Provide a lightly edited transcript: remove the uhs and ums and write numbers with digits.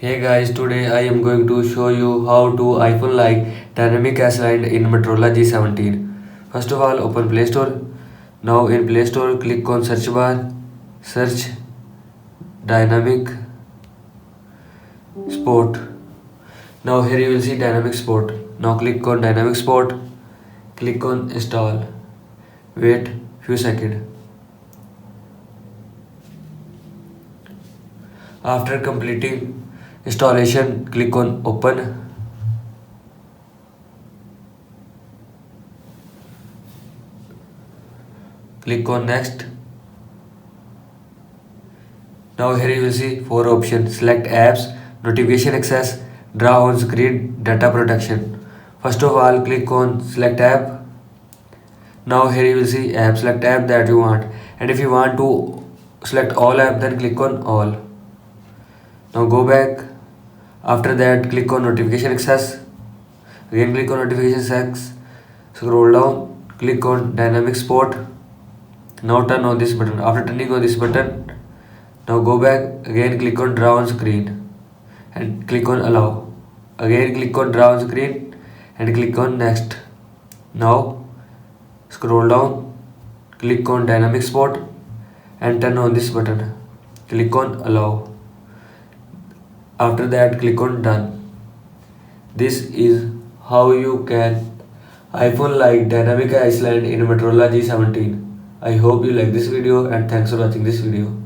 Hey guys, today I am going to show you how to iPhone like dynamic S-Line in Motorola G17. First of all, open Play Store. Now in Play Store, click on search bar, search dynamic sport. Now here you will see dynamic sport. Now click on dynamic sport, click on install. Wait few seconds. After completing installation, click on open. Click on next. Now here you will see 4 options. Select apps, notification access, draw on screen, data protection. First of all, click on select app. Now here you will see app, select app that you want. And if you want to select all app, then click on all. Now go back. After that, click on notification access. Again click on notification access. Scroll down, click on dynamic sport. Now turn on this button. After turning on this button, now go back, again click on draw on screen and click on allow. Again click on draw on screen and click on next. Now scroll down, click on dynamic spot and turn on this button. Click on allow. After that, click on done. This is how you can iPhone like dynamic Iceland in Motorola G17. I hope you like this video and thanks for watching this video.